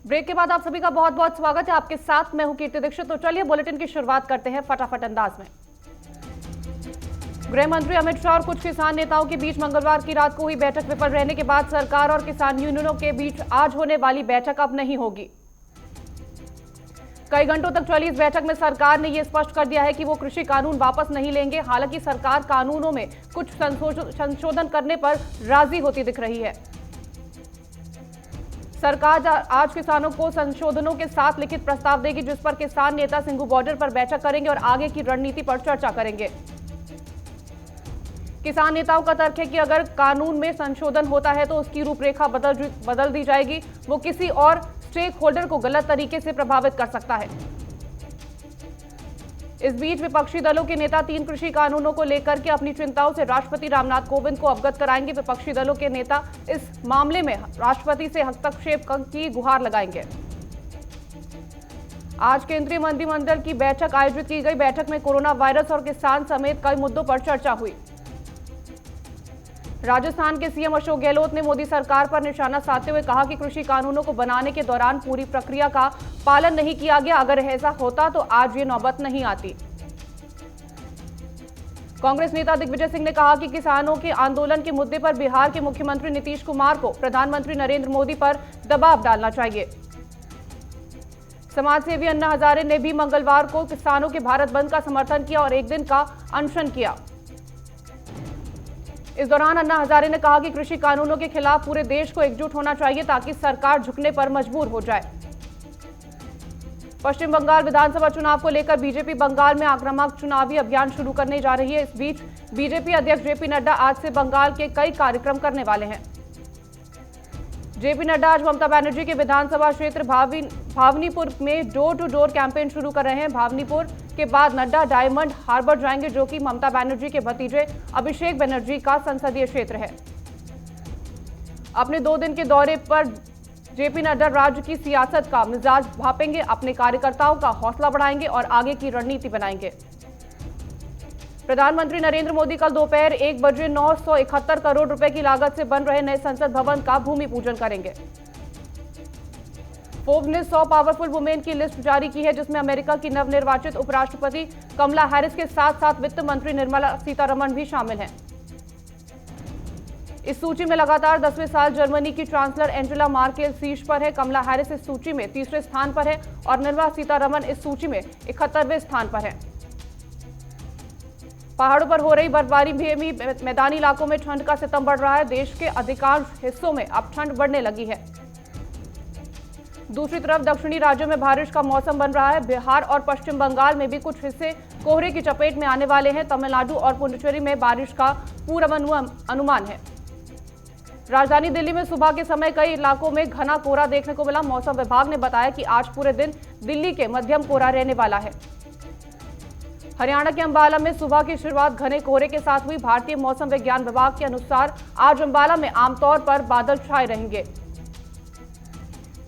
Break के बाद आप सभी का बहुत बहुत स्वागत है। आपके साथ मैं हूं कीर्ति दीक्षित। तो चलिए बुलेटिन की शुरुआत करते हैं फटाफट अंदाज में। गृह मंत्री अमित शाह और कुछ किसान नेताओं के बीच मंगलवार की रात को हुई बैठक विफल रहने के बाद सरकार और किसान यूनियनों के बीच आज होने वाली बैठक अब नहीं होगी। कई घंटों तक चली इस बैठक में सरकार ने यह स्पष्ट कर दिया है कि वो कृषि कानून वापस नहीं लेंगे। हालांकि सरकार कानूनों में कुछ संशोधन करने पर राजी होती दिख रही है। सरकार आज किसानों को संशोधनों के साथ लिखित प्रस्ताव देगी, जिस पर किसान नेता सिंघू बॉर्डर पर बैठक करेंगे और आगे की रणनीति पर चर्चा करेंगे। किसान नेताओं का तर्क है कि अगर कानून में संशोधन होता है तो उसकी रूपरेखा बदल दी जाएगी। वो किसी और स्टेक होल्डर को गलत तरीके से प्रभावित कर सकता है। इस बीच विपक्षी दलों के नेता 3 कृषि कानूनों को लेकर के अपनी चिंताओं से राष्ट्रपति रामनाथ कोविंद को अवगत कराएंगे। विपक्षी दलों के नेता इस मामले में राष्ट्रपति से हस्तक्षेप की गुहार लगाएंगे। आज केंद्रीय मंत्रिमंडल की बैठक आयोजित की गई। बैठक में कोरोना वायरस और किसान समेत कई मुद्दों पर चर्चा हुई। राजस्थान के सीएम अशोक गहलोत ने मोदी सरकार पर निशाना साधते हुए कहा कि कृषि कानूनों को बनाने के दौरान पूरी प्रक्रिया का पालन नहीं किया गया। अगर ऐसा होता तो आज ये नौबत नहीं आती। कांग्रेस नेता दिग्विजय सिंह ने कहा कि किसानों के आंदोलन के मुद्दे पर बिहार के मुख्यमंत्री नीतीश कुमार को प्रधानमंत्री नरेंद्र मोदी पर दबाव डालना चाहिए। समाजसेवी अन्ना हजारे ने भी मंगलवार को किसानों के भारत बंद का समर्थन किया और एक दिन का अनशन किया। इस दौरान अन्ना हजारे ने कहा कि कृषि कानूनों के खिलाफ पूरे देश को एकजुट होना चाहिए ताकि सरकार झुकने पर मजबूर हो जाए। पश्चिम बंगाल विधानसभा चुनाव को लेकर बीजेपी बंगाल में आक्रामक चुनावी अभियान शुरू करने जा रही है। इस बीच बीजेपी अध्यक्ष जेपी नड्डा आज से बंगाल के कई कार्यक्रम करने वाले हैं। जेपी नड्डा आज ममता बनर्जी के विधानसभा क्षेत्र भावनीपुर में डोर टू डोर कैंपेन शुरू कर रहे हैं। भावनीपुर के बाद नड्डा डायमंड हार्बर जाएंगे, जो कि ममता बनर्जी के भतीजे अभिषेक बनर्जी का संसदीय क्षेत्र है। अपने 2 दिन के दौरे पर जेपी नड्डा राज्य की सियासत का मिजाज भापेंगे, अपने कार्यकर्ताओं का हौसला बढ़ाएंगे और आगे की रणनीति बनाएंगे। प्रधानमंत्री नरेंद्र मोदी कल दोपहर 1 बजे 971 करोड़ रुपए की लागत से बन रहे नए संसद भवन का भूमि पूजन करेंगे। फोर्ब्स ने 100 पावरफुल वुमेन की लिस्ट जारी की है, जिसमें अमेरिका की नवनिर्वाचित उपराष्ट्रपति कमला हैरिस के साथ साथ वित्त मंत्री निर्मला सीतारमण भी शामिल हैं। इस सूची में लगातार 10वें साल जर्मनी की चांसलर एंजेला मार्केल शीर्ष पर है। कमला हैरिस इस सूची में 3रे स्थान पर है और निर्मला सीतारमण इस सूची में 71वें स्थान पर है। पहाड़ों पर हो रही बर्फबारी भी मैदानी इलाकों में ठंड का सितम बढ़ रहा है। देश के अधिकांश हिस्सों में अब ठंड बढ़ने लगी है। दूसरी तरफ दक्षिणी राज्यों में बारिश का मौसम बन रहा है। बिहार और पश्चिम बंगाल में भी कुछ हिस्से कोहरे की चपेट में आने वाले हैं। तमिलनाडु और पुडुचेरी में बारिश का पूर्वानुमान है। राजधानी दिल्ली में सुबह के समय कई इलाकों में घना कोहरा देखने को मिला। मौसम विभाग ने बताया कि आज पूरे दिन दिल्ली के मध्यम कोहरा रहने वाला है। हरियाणा के अंबाला में सुबह की शुरुआत घने कोहरे के साथ हुई। भारतीय मौसम विज्ञान विभाग के अनुसार आज अंबाला में आमतौर पर बादल छाए रहेंगे।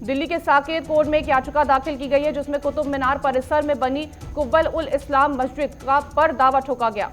दिल्ली के साकेत कोर्ट में एक याचिका दाखिल की गई है, जिसमें कुतुब मीनार परिसर में बनी कुब्बल उल इस्लाम मस्जिद पर दावा ठोका गया।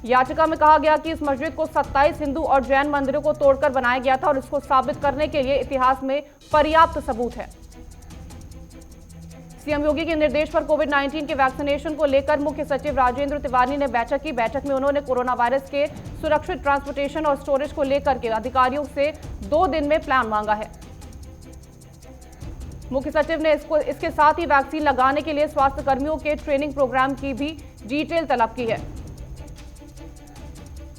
याचिका में कहा गया कि इस मस्जिद को 27 हिंदू और जैन मंदिरों को तोड़कर बनाया गया था और इसको साबित करने के लिए इतिहास में पर्याप्त सबूत है। सीएम योगी के निर्देश पर कोविड-19 के वैक्सीनेशन को लेकर मुख्य सचिव राजेंद्र तिवारी ने बैठक की। बैठक में उन्होंने कोरोना वायरस के सुरक्षित ट्रांसपोर्टेशन और स्टोरेज को लेकर के अधिकारियों से 2 दिन में प्लान मांगा है। मुख्य सचिव ने इसके साथ ही वैक्सीन लगाने के लिए स्वास्थ्य कर्मियों के ट्रेनिंग प्रोग्राम की भी डिटेल तलब की है।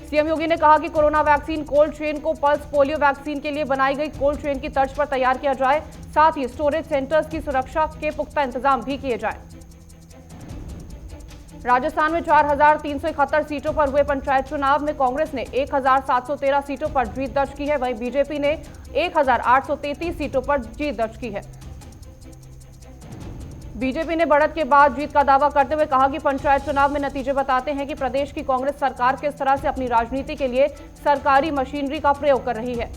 सीएम योगी ने कहा कि कोरोना वैक्सीन कोल्ड चेन को पल्स पोलियो वैक्सीन के लिए बनाई गई कोल्ड चेन की तर्ज पर तैयार किया जाए। साथ ही स्टोरेज सेंटर्स की सुरक्षा के पुख्ता इंतजाम भी किए जाएं। राजस्थान में 4,371 सीटों पर हुए पंचायत चुनाव में कांग्रेस ने 1,713 सीटों पर जीत दर्ज की है। वहीं बीजेपी ने 1,833 सीटों पर जीत दर्ज की है। बीजेपी ने बढ़त के बाद जीत का दावा करते हुए कहा कि पंचायत चुनाव में नतीजे बताते हैं कि प्रदेश की कांग्रेस सरकार किस तरह से अपनी राजनीति के लिए सरकारी मशीनरी का प्रयोग कर रही है।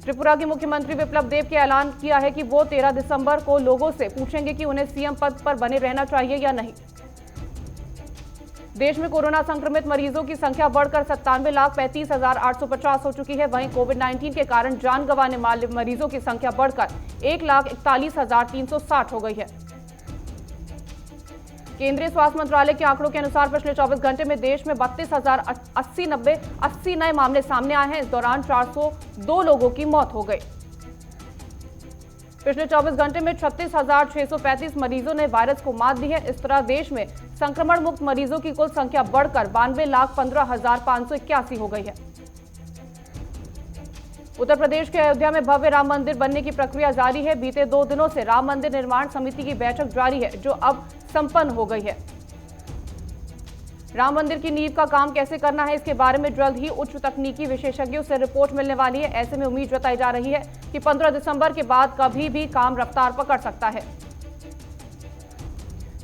त्रिपुरा के मुख्यमंत्री विप्लव देव ने ऐलान किया है कि वो 13 दिसंबर को लोगों से पूछेंगे कि उन्हें सीएम पद पर बने रहना चाहिए या नहीं। देश में कोरोना संक्रमित मरीजों की संख्या बढ़कर 97,35,850 हो चुकी है। वहीं कोविड-19 के कारण जान गंवाने वाले मरीजों की संख्या बढ़कर 1,41,360 हो गई है। केंद्रीय स्वास्थ्य मंत्रालय के आंकड़ों के अनुसार पिछले 24 घंटे में देश में 32,080 नए मामले सामने आए हैं। इस दौरान 402 लोगों की मौत हो गई। पिछले 24 घंटे में 36,635 मरीजों ने वायरस को मात दी है। इस तरह देश में संक्रमण मुक्त मरीजों की कुल संख्या बढ़कर 92,15,581 हो गई है। उत्तर प्रदेश के अयोध्या में भव्य राम मंदिर बनने की प्रक्रिया जारी है। बीते 2 दिनों से राम मंदिर निर्माण समिति की बैठक जारी है, जो अब संपन्न हो गई है। राम मंदिर की नींव का काम कैसे करना है, इसके बारे में जल्द ही उच्च तकनीकी विशेषज्ञों से रिपोर्ट मिलने वाली है। ऐसे में उम्मीद जताई जा रही है कि 15 दिसंबर के बाद कभी भी काम रफ्तार पकड़ सकता है।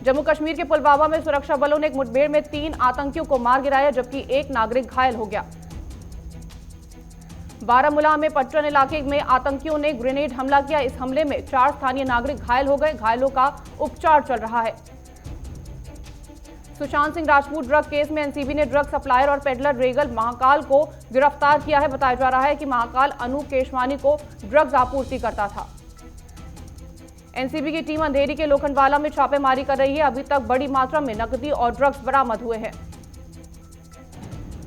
जम्मू कश्मीर के पुलवामा में सुरक्षा बलों ने एक मुठभेड़ में 3 आतंकियों को मार गिराया, जबकि एक नागरिक घायल हो गया। बारामूला में पट्टन इलाके में आतंकियों ने ग्रेनेड हमला किया। इस हमले में 4 स्थानीय नागरिक घायल हो गए। घायलों का उपचार चल रहा है। सुशांत सिंह राजपूत ड्रग केस में एनसीबी ने ड्रग सप्लायर और पेडलर रेगल महाकाल को गिरफ्तार किया है। बताया जा रहा है कि महाकाल अनूप केशवानी को ड्रग्स आपूर्ति करता था। एनसीबी की टीम अंधेरी के लोखंडवाला में छापेमारी कर रही है। अभी तक बड़ी मात्रा में नकदी और ड्रग्स बरामद हुए हैं।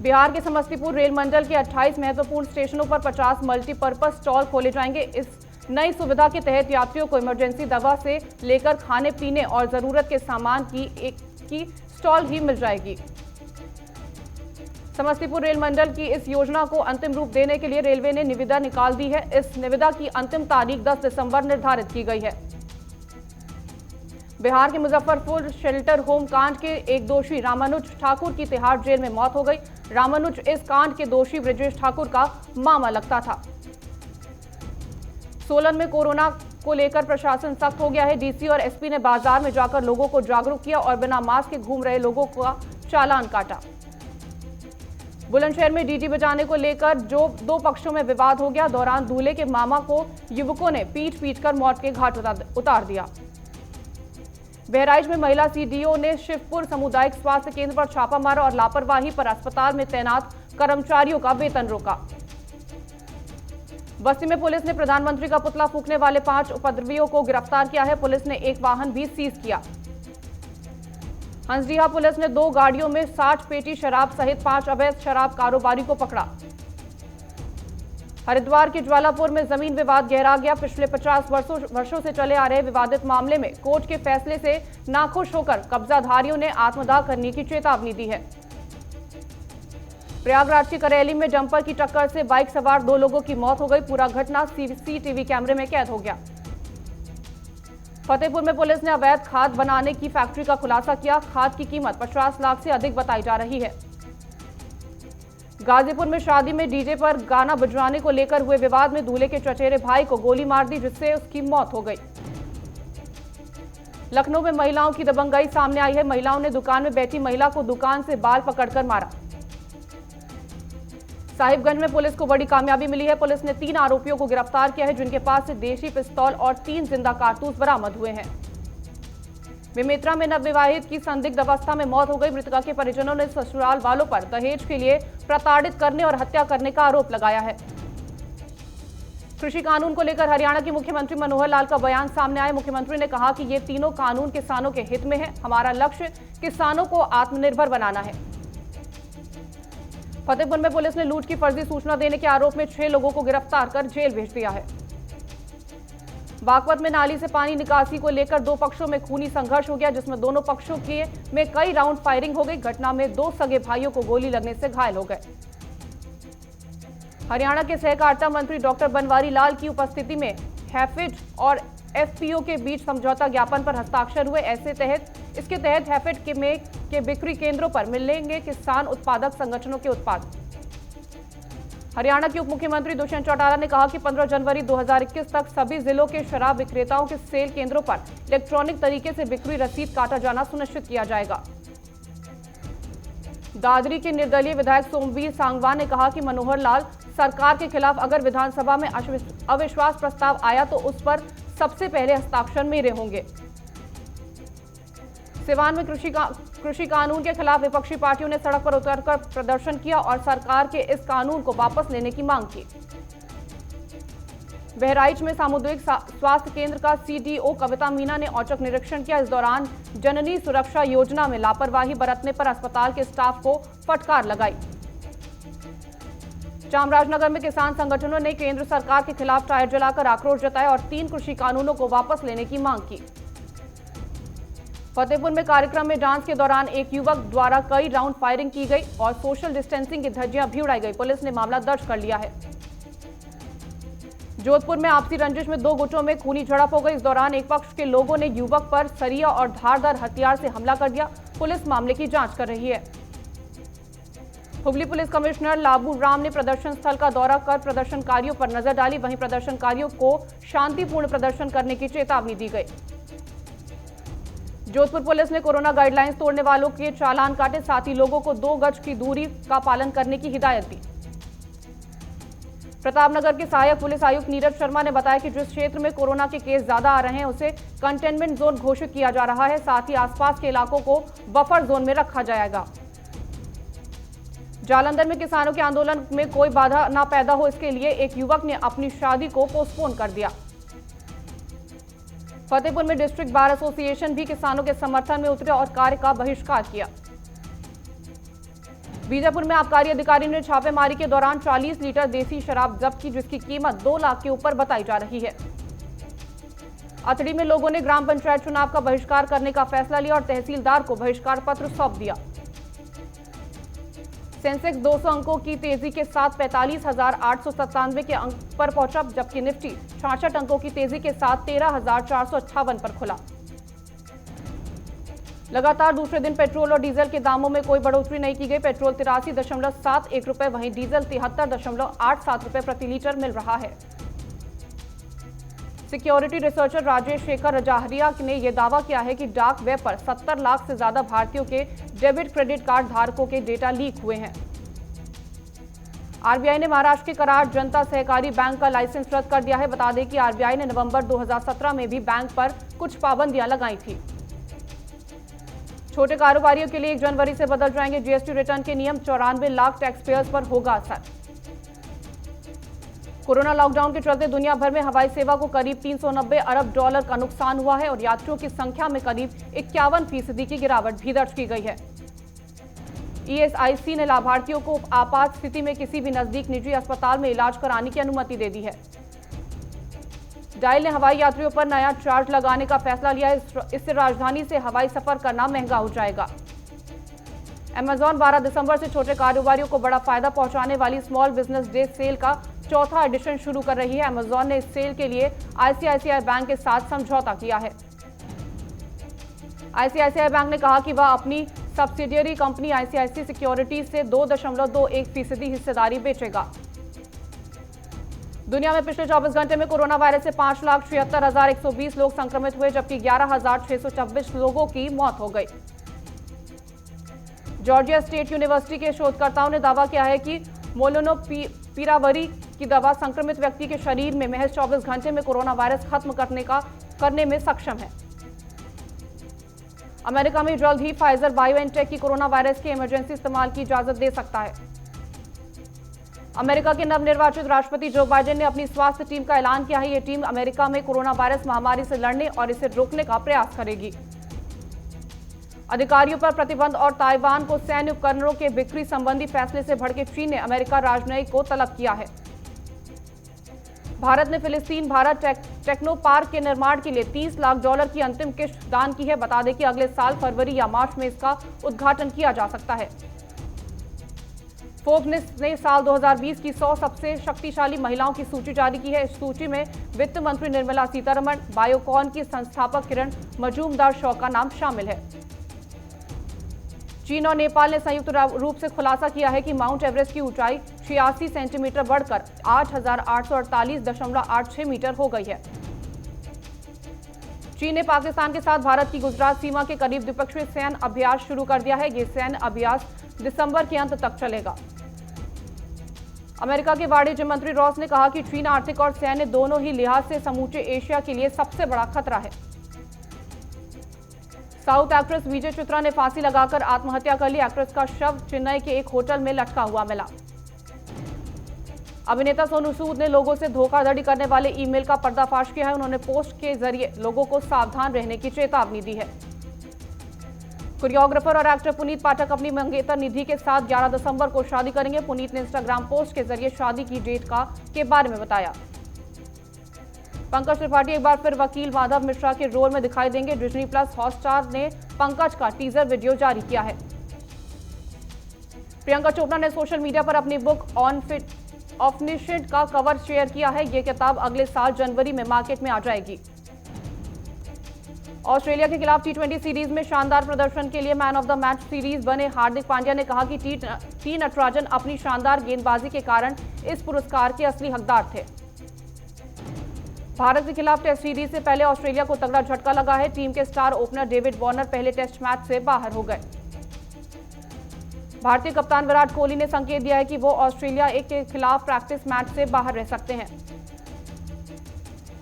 बिहार के समस्तीपुर रेल मंडल के 28 महत्वपूर्ण स्टेशनों पर 50 मल्टीपर्पज स्टॉल खोले जाएंगे। इस नई सुविधा के तहत यात्रियों को इमरजेंसी दवा से लेकर खाने पीने और जरूरत के सामान की स्टॉल भी मिल जाएगी। समस्तीपुर रेल मंडल की इस योजना को अंतिम रूप देने के लिए रेलवे ने निविदा निकाल दी है। इस निविदा की अंतिम तारीख 10 दिसंबर निर्धारित की गई है। बिहार के मुजफ्फरपुर शेल्टर होम कांड के एक दोषी रामानुज ठाकुर की तिहाड़ जेल में मौत हो गई। रामानुज इस कांड के दोषी ब्रजेश ठाकुर का मामा लगता था। सोलन में कोरोना को लेकर प्रशासन सख्त हो गया है। डीसी और एसपी ने बाजार में जाकर लोगों को जागरूक किया और बिना मास्क के घूम रहे लोगों का चालान काटा। बुलंदशहर में डीजे बजाने को लेकर जो 2 पक्षों में विवाद हो गया। दौरान दूल्हे के मामा को युवकों ने पीट कर मौत के घाट उतार दिया। बहराइच में महिला सीडीओ ने शिवपुर सामुदायिक स्वास्थ्य केंद्र पर छापा मारा और लापरवाही पर अस्पताल में तैनात कर्मचारियों का वेतन रोका। बस्ती में पुलिस ने प्रधानमंत्री का पुतला फूंकने वाले 5 उपद्रवियों को गिरफ्तार किया है। पुलिस ने एक वाहन भी सीज किया। हंसडीहा पुलिस ने 2 गाड़ियों में 60 पेटी शराब सहित 5 अवैध शराब कारोबारी को पकड़ा। हरिद्वार के ज्वालापुर में जमीन विवाद गहरा गया। पिछले 50 वर्षों से चले आ रहे विवादित मामले में कोर्ट के फैसले से नाखुश होकर कब्जाधारियों ने आत्मदाह करने की चेतावनी दी है। प्रयागराज की करेली में डंपर की टक्कर से बाइक सवार 2 लोगों की मौत हो गई। पूरा घटना सीसीटीवी कैमरे में कैद हो गया। फतेहपुर में पुलिस ने अवैध खाद बनाने की फैक्ट्री का खुलासा किया। खाद की कीमत 50 लाख से अधिक बताई जा रही है। गाजीपुर में शादी में डीजे पर गाना बजवाने को लेकर हुए विवाद में दूल्हे के चचेरे भाई को गोली मार दी, जिससे उसकी मौत हो गई। लखनऊ में महिलाओं की दबंगई सामने आई है। महिलाओं ने दुकान में बैठी महिला को दुकान से बाल पकड़कर मारा। साहिबगंज में पुलिस को बड़ी कामयाबी मिली है। पुलिस ने 3 आरोपियों को गिरफ्तार किया है, जिनके पास से देशी पिस्तौल और 3 जिंदा कारतूस बरामद हुए हैं। बेमेतरा में नवविवाहित की संदिग्ध अवस्था में मौत हो गई। मृतका के परिजनों ने ससुराल वालों पर दहेज के लिए प्रताड़ित करने और हत्या करने का आरोप लगाया है। कृषि कानून को लेकर हरियाणा के मुख्यमंत्री मनोहर लाल का बयान सामने आया। मुख्यमंत्री ने कहा कि ये तीनों कानून किसानों के हित में है। हमारा लक्ष्य किसानों को आत्मनिर्भर बनाना है। फतेहपुर में पुलिस ने लूट की फर्जी सूचना देने के आरोप में 6 लोगों को गिरफ्तार कर जेल भेज दिया है। बागपत में नाली से पानी निकासी को लेकर 2 पक्षों में खूनी संघर्ष हो गया, जिसमें दोनों पक्षों में कई राउंड फायरिंग हो गई। घटना में 2 सगे भाइयों को गोली लगने से घायल हो गए। हरियाणा के सहकारिता मंत्री डॉक्टर बनवारी लाल की उपस्थिति में हैफेड और एफपीओ के बीच समझौता ज्ञापन पर हस्ताक्षर हुए। इसके तहत हैफेड के बिक्री केंद्रों पर मिलेंगे किसान उत्पादक संगठनों के उत्पाद। हरियाणा के उप मुख्यमंत्री दुष्यंत चौटाला ने कहा कि 15 जनवरी 2021 तक सभी जिलों के शराब विक्रेताओं के सेल केंद्रों पर इलेक्ट्रॉनिक तरीके से बिक्री रसीद काटा जाना सुनिश्चित किया जाएगा। दादरी के निर्दलीय विधायक सोमवीर सांगवान ने कहा कि मनोहर लाल सरकार के खिलाफ अगर विधानसभा में अविश्वास प्रस्ताव आया तो उस पर सबसे पहले हस्ताक्षर मेरे होंगे। सिवान में कृषि कानून के खिलाफ विपक्षी पार्टियों ने सड़क पर उतरकर प्रदर्शन किया और सरकार के इस कानून को वापस लेने की मांग की। बहराइच में सामुदायिक स्वास्थ्य केंद्र का सीडीओ कविता मीना ने औचक निरीक्षण किया। इस दौरान जननी सुरक्षा योजना में लापरवाही बरतने पर अस्पताल के स्टाफ को फटकार लगाई। चामराजनगर में किसान संगठनों ने केंद्र सरकार के खिलाफ टायर जलाकर आक्रोश जताया और 3 कृषि कानूनों को वापस लेने की मांग की। फतेहपुर में कार्यक्रम में डांस के दौरान एक युवक द्वारा कई राउंड फायरिंग की गई और सोशल डिस्टेंसिंग की धज्जियां भी उड़ाई गई। पुलिस ने मामला दर्ज कर लिया है। जोधपुर में आपसी रंजिश में 2 गुटों में खूनी झड़प हो गई। इस दौरान एक पक्ष के लोगों ने युवक पर सरिया और धारदार हथियार से हमला कर दिया। पुलिस मामले की जांच कर रही है। हुबली पुलिस कमिश्नर लाबू राम ने प्रदर्शन स्थल का दौरा कर प्रदर्शनकारियों पर नजर डाली। वहीं प्रदर्शनकारियों को शांतिपूर्ण प्रदर्शन करने की चेतावनी दी गई। जोधपुर पुलिस ने कोरोना गाइडलाइंस तोड़ने वालों के चालान काटे, साथ ही लोगों को 2 गज की दूरी का पालन करने की हिदायत दी। प्रतापनगर के सहायक पुलिस आयुक्त नीरज शर्मा ने बताया कि जिस क्षेत्र में कोरोना के केस ज्यादा आ रहे हैं उसे कंटेनमेंट जोन घोषित किया जा रहा है। साथ ही आसपास के इलाकों को बफर जोन में रखा जाएगा। जालंधर में किसानों के आंदोलन में कोई बाधा न पैदा हो, इसके लिए एक युवक ने अपनी शादी को पोस्टपोन कर दिया। फतेहपुर में डिस्ट्रिक्ट बार एसोसिएशन भी किसानों के समर्थन में उतरे और कार्य का बहिष्कार किया। बीजापुर में आबकारी अधिकारी ने छापेमारी के दौरान 40 लीटर देसी शराब जब्त की, जिसकी कीमत 2 लाख के ऊपर बताई जा रही है। अतड़ी में लोगों ने ग्राम पंचायत चुनाव का बहिष्कार करने का फैसला लिया और तहसीलदार को बहिष्कार पत्र सौंप दिया। सेंसेक्स 200 अंकों की तेजी के साथ 45,897 के अंक पर पहुंचा, जबकि निफ्टी 66 अंकों की तेजी के साथ 13,458 पर खुला। लगातार दूसरे दिन पेट्रोल और डीजल के दामों में कोई बढ़ोतरी नहीं की गई। पेट्रोल 83.71 रुपए, वहीं डीजल 73.87 रुपए प्रति लीटर मिल रहा है। सिक्योरिटी रिसर्चर राजेश शेखर रजाहरिया ने यह दावा किया है कि डार्क वेब पर 70 लाख से ज्यादा भारतीयों के डेबिट क्रेडिट कार्ड धारकों के डेटा लीक हुए हैं। आरबीआई ने महाराष्ट्र के करार जनता सहकारी बैंक का लाइसेंस रद्द कर दिया है। बता दें कि आरबीआई ने नवंबर 2017 में भी बैंक पर कुछ पाबंदियां लगाई थी। छोटे कारोबारियों के लिए 1 जनवरी से बदल जाएंगे जीएसटी रिटर्न के नियम। 94 लाख टैक्स पेयर्स पर होगा असर। कोरोना लॉकडाउन के चलते दुनिया भर में हवाई सेवा को करीब $390 अरब का नुकसान हुआ है और यात्रियों की संख्या में करीब 51% की गिरावट भी दर्ज की गई है। ईएसआईसी ने लाभार्थियों को आपात स्थिति में किसी भी नजदीक निजी अस्पताल में इलाज कराने की अनुमति दे दी है। डायल ने हवाई यात्रियों पर नया चार्ज लगाने का फैसला लिया है। इससे राजधानी से हवाई सफर करना महंगा हो जाएगा। अमेजॉन 12 दिसंबर से छोटे कारोबारियों को बड़ा फायदा पहुंचाने वाली स्मॉल बिजनेस डे सेल का 4था एडिशन शुरू कर रही है। अमेजॉन ने इस सेल के लिए आईसीआईसीआई बैंक के साथ समझौता किया है। आईसीआईसीआई बैंक ने कहा कि वह अपनी सब्सिडियरी कंपनी आईसीआईसी सिक्योरिटीज से 2.21% हिस्सेदारी बेचेगा। दुनिया में पिछले 24 घंटे में कोरोना वायरस से 5,76,120 लोग संक्रमित हुए, जबकि 11,626 लोगों की मौत हो गई। जॉर्जिया स्टेट यूनिवर्सिटी के शोधकर्ताओं ने दावा किया है कि मोलुनोपिराविर की दवा संक्रमित व्यक्ति के शरीर में महज 24 घंटे में कोरोना वायरस खत्म करने में सक्षम है। अमेरिका में जल्द ही फाइजर बायोएनटेक की कोरोना वायरस के इमरजेंसी इस्तेमाल की इजाजत दे सकता है। अमेरिका के नवनिर्वाचित राष्ट्रपति जो बाइडेन ने अपनी स्वास्थ्य टीम का ऐलान किया है। ये टीम अमेरिका में कोरोना वायरस महामारी से लड़ने और इसे रोकने का प्रयास करेगी। अधिकारियों पर प्रतिबंध और ताइवान को सैन्य उपकरणों के बिक्री संबंधी फैसले से भड़के चीन ने अमेरिका राजनयिक को तलब किया है। भारत ने फिलिस्तीन भारत टेक्नो पार्क के निर्माण के लिए $30 लाख की अंतिम किश्त दान की है। बता दें कि अगले साल फरवरी या मार्च में इसका उद्घाटन किया जा सकता है। फोर्ब्स ने साल 2020 की 100 सबसे शक्तिशाली महिलाओं की सूची जारी की है। इस सूची में वित्त मंत्री निर्मला सीतारमण, बायोकॉन की संस्थापक किरण मजूमदार-शॉ का नाम शामिल है। चीन और नेपाल ने संयुक्त रूप से खुलासा किया है कि माउंट एवरेस्ट की ऊंचाई 86 सेंटीमीटर बढ़कर 8,848.86 मीटर हो गई है। चीन ने पाकिस्तान के साथ भारत की गुजरात सीमा के करीब द्विपक्षीय सैन्य अभ्यास शुरू कर दिया है। ये सैन्य अभ्यास दिसंबर के अंत तक चलेगा। अमेरिका के वाणिज्य मंत्री रॉस ने कहा कि चीन आर्थिक और सैन्य दोनों ही लिहाज से समूचे एशिया के लिए सबसे बड़ा खतरा है। साउथ एक्ट्रेस विजय चित्रा ने फांसी लगाकर आत्महत्या कर ली। एक्ट्रेस का शव चेन्नई के एक होटल में लटका हुआ मिला। अभिनेता सोनू सूद ने लोगों से धोखाधड़ी करने वाले ईमेल का पर्दाफाश किया है। उन्होंने पोस्ट के जरिए लोगों को सावधान रहने की चेतावनी दी है। कोरियोग्राफर और एक्टर पुनीत पाठक अपनी मंगेतर निधि के साथ 11 दिसंबर को शादी करेंगे। पुनीत ने इंस्टाग्राम पोस्ट के जरिए शादी की डेट के बारे में बताया। पंकज त्रिपाठी एक बार फिर वकील माधव मिश्रा के रोल में दिखाई देंगे। डिज्नी प्लस हॉटस्टार ने पंकज का टीजर वीडियो जारी किया है। प्रियंका चोपड़ा ने सोशल मीडिया पर अपनी बुक ऑमनिशेंट का कवर शेयर किया है। यह किताब अगले साल जनवरी में मार्केट में आ जाएगी। ऑस्ट्रेलिया के खिलाफ टी20 सीरीज में शानदार प्रदर्शन के लिए man of the match series बने हार्दिक पांड्या ने कहा कि टी नटराजन अपनी शानदार गेंदबाजी के कारण इस पुरस्कार के असली हकदार थे। भारत के खिलाफ टेस्ट सीरीज से पहले ऑस्ट्रेलिया को तगड़ा झटका लगा है। टीम के स्टार ओपनर डेविड वार्नर पहले टेस्ट मैच से बाहर हो गए। भारतीय कप्तान विराट कोहली ने संकेत दिया है कि वो ऑस्ट्रेलिया के खिलाफ प्रैक्टिस मैच से बाहर रह सकते हैं।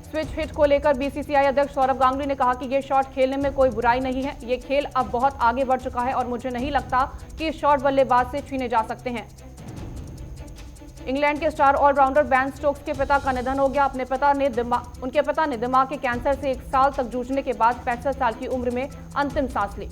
स्विच हिट को लेकर बीसीसीआई अध्यक्ष सौरभ गांगुली ने कहा कि ये शॉट खेलने में कोई बुराई नहीं है। ये खेल अब बहुत आगे बढ़ चुका है और मुझे नहीं लगता कि ये शॉट बल्लेबाज से छीने जा सकते हैं। इंग्लैंड के स्टार ऑलराउंडर बेन स्टोक्स के पिता का निधन हो गया। उनके पिता ने दिमाग के कैंसर से 1 साल तक जूझने के बाद 65 साल की उम्र में अंतिम सांस ली।